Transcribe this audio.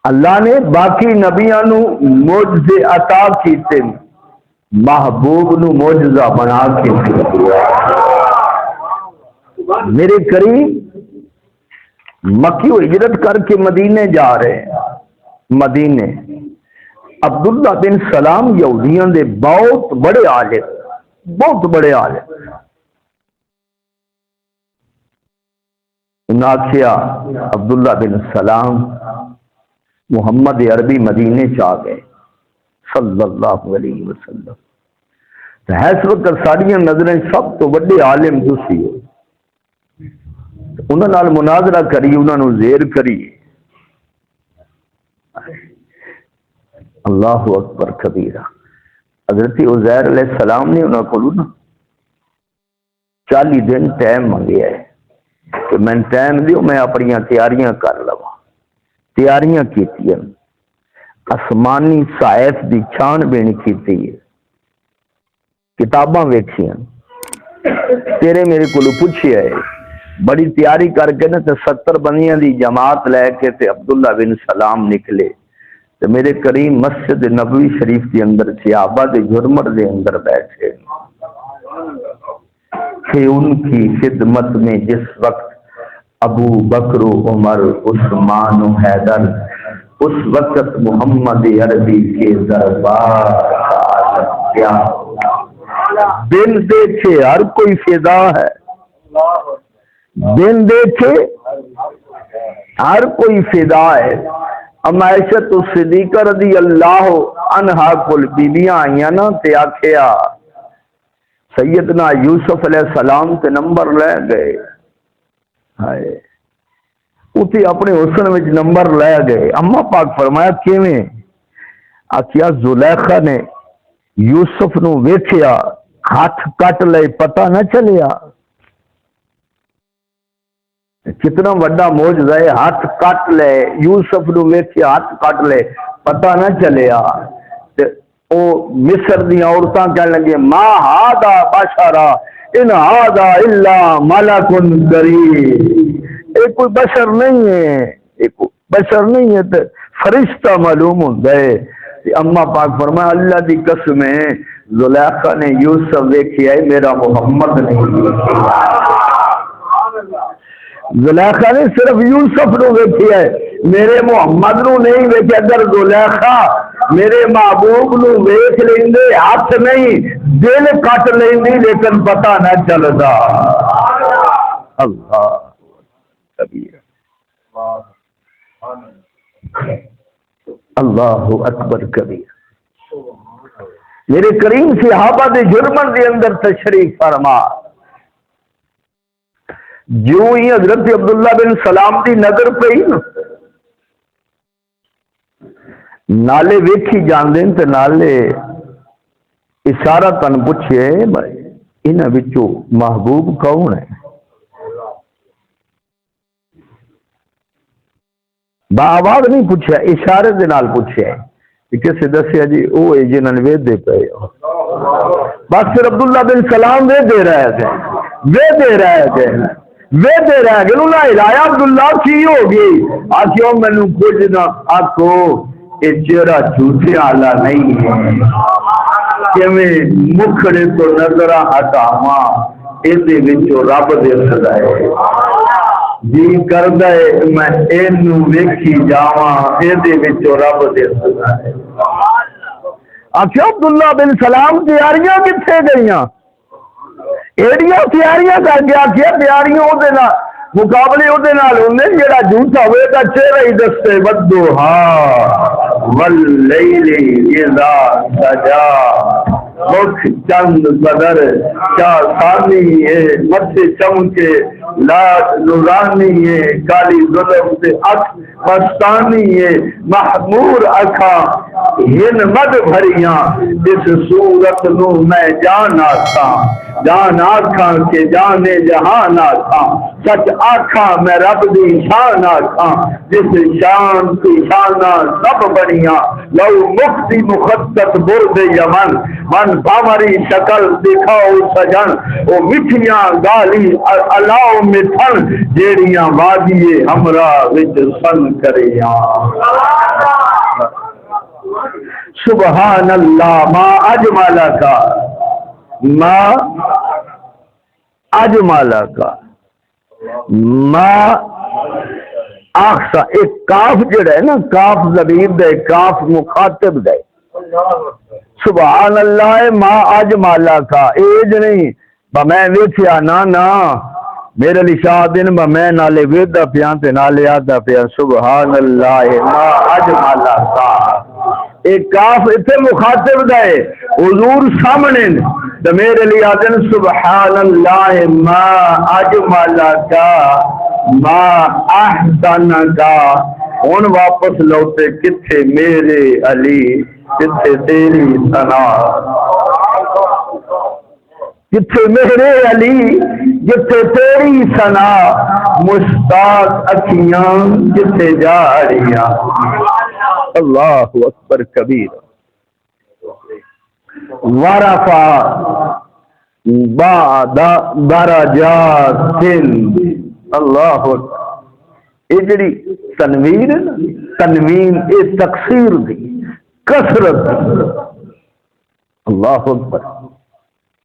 اللہ نے باقی نبیاں نو معجزے عطا کیتے، محبوب نو معجزہ بنا کے میرے کریم مکی و ہجرت کر کے مدینے جا رہے ہیں۔ مدینے عبداللہ بن سلام یہودیاں دے بہت بڑے عالم، بہت بڑے عالم، انہاں آکھیا عبداللہ بن سلام محمد عربی مدینے چاہ گئے صلی اللہ علیہ وسلم، اس وقت ساڑیاں نظریں سب تو بڑے عالم دوسی ہو، انہاں نال مناظرہ کری، انہاں نو زیر کری۔ اللہ اکبر کبیرہ۔ حضرت عزیر علیہ السلام نے انہاں کو نا 40 دن ٹائم منگیا ہے کہ میں ٹائم دیو میں اپنی تیاریاں کر لوا۔ تیاریاں کیتی ہیں، آسمانی صحائف دی چھان بین کیتی ہے، کتاباں ویکھیاں، تیرے میرے کو پوچھیا ہے، بڑی تیاری کر کے نا تے 70 بندیاں دی جماعت لے کے تے عبداللہ بن سلام نکلے تے میرے کریم مسجد نبوی شریف کے اندر صحابہ دے جھرمٹ دے اندر بیٹھے کہ ان کی خدمت میں جس وقت ابو بکر عمر عثمان و حیدر، اس وقت محمد عربی کے دربار کا کیا دن دیکھے ہر کوئی فدا ہے، دن دیکھے ہر کوئی فدا ہے۔ عائشہ صدیقہ رضی اللہ عنہا کل بیبیاں آئیاں نا تے آکھیا سیدنا یوسف علیہ السلام تے نمبر لے گئے، ہائے اتے اپنے حسن وچ نمبر لے گئے۔ اما پاک فرمایا کیویں؟ آکھیا زلیخا نے یوسف نو ویکھیا ہاتھ کٹ لے پتہ نہ چلیا، کتنا بڑا معجزہ ہے، ہاتھ کٹ لے، یوسف نو ویکھیا ہاتھ کٹ لے پتہ نہ چلیا۔ تے او مصر دی عورتاں کہن لگے ما ھذا بشرا ان ھذا الا ملک کریم، یہ کوئی بشر نہیں ہے، یہ کوئی بشر نہیں ہے، تے فرشتہ معلوم ہوندا ہے۔ اما پاک فرمایا اللہ دی قسم ہے زلیخا نے یوسف ویکھیا ہے میرا محمد نہیں، زلیخا نے صرف یوسف نو ویکھیا ہے میرے محمد نو نہیں ویکھیا۔ اگر زلیخا میرے محبوب نو ویکھ لیندے ہاتھ نہیں دل کٹ لیندی لیکن پتہ نہ چلدا۔ اللہ کبیر، اللہ اکبر کبیر۔ میرے کریم صحابہ دے جرمن دے اندر تشریف فرما، جو ہی حضرت عبداللہ بن سلام دی نظر پئی نا نالے ویکھی جاندے تے نالے اشارہ تن پوچھے بھائی انہاں وچوں محبوب کون ہے؟ با آواز نہیں پوچھا، اشارے دے نال پوچھا کسے دسیا جی او ہے جنہاں نے ویدے پے، بس پھر عبداللہ بن سلام ویدے رہ گئے، ویدے رہ گئے، ویدے رہ گئے، انہوں نے ہلایا عبداللہ کی ہو گئی، آکھیوں میں نے کچھ نہ آکھو یہ چہرہ جھوٹے آلہ نہیں ہے کہ میں مکھڑے تو نظرہ ہٹاواں ایدے وچوں رب دے سدائے جی کردہ ہے میں اینو ویکھی جاواں ایدے وچوں رب دے سدائے۔ آکھیوں عبداللہ بن سلام تیاریاں کتھے گئیاں؟ ایڈیاں تیاریاں کر کے آکھیا تیاریاں او دے نال مقابلے او دے نال ہوندے جڑا جھوٹا ہوئے گا چہرہ ہی دستے والضحیٰ واللیل اذا سجا، مکھ چند بدر کیا ثانی ہے، متھے چمکے لاٹ نورانی ہے، کالی ظلم سے اکھ مستانی ہے، محمور اکھاں ہن مد بھریاں اس صورت نو میں جان آکھاں جان آکھاں کہ جانے جہان آکھاں سچ آکھاں میں رب دی شان آکھاں جس شان کی شانہ سب بنیاں لو مفتی مخطط برد یمن من بامری شکل دکھاؤ سجن او مٹھیاں گالی الاؤ مٹھن جیڑیاں وادیے ہمراہ وچ سن کریاں سبحان اللہ ما اجمل کا ما اجمل کا ما آخسا ایک کاف جڑا ہے نا کاف ضمیر دے کاف مخاطب دے سبحان اللہ ما اجمل کا ایج نہیں با میں ویکھیا نا میرے لشاہ دن با میں نالے ویدہ پیاں تے نالے آدھا پیاں سبحان اللہ ما اجمل کا ایک کاف اتنے مخاطب دے حضور سامنے تو میرے لیے آدن سبحان اللہ ما اجمل کا ما احسن کا ان واپس لوٹے کتھے میرے علی کتھے تیری ثنا کتھے میرے علی جتھے تیری ثنا مشتاق اکھیاں جتھے جاریاں اللہ اکبر کبیر ورفع بعد درجات اللہ اکبر یہ جڑی تنویر ہے نا تنوین یہ تقصیر دی کثرت دی اللہ اکبر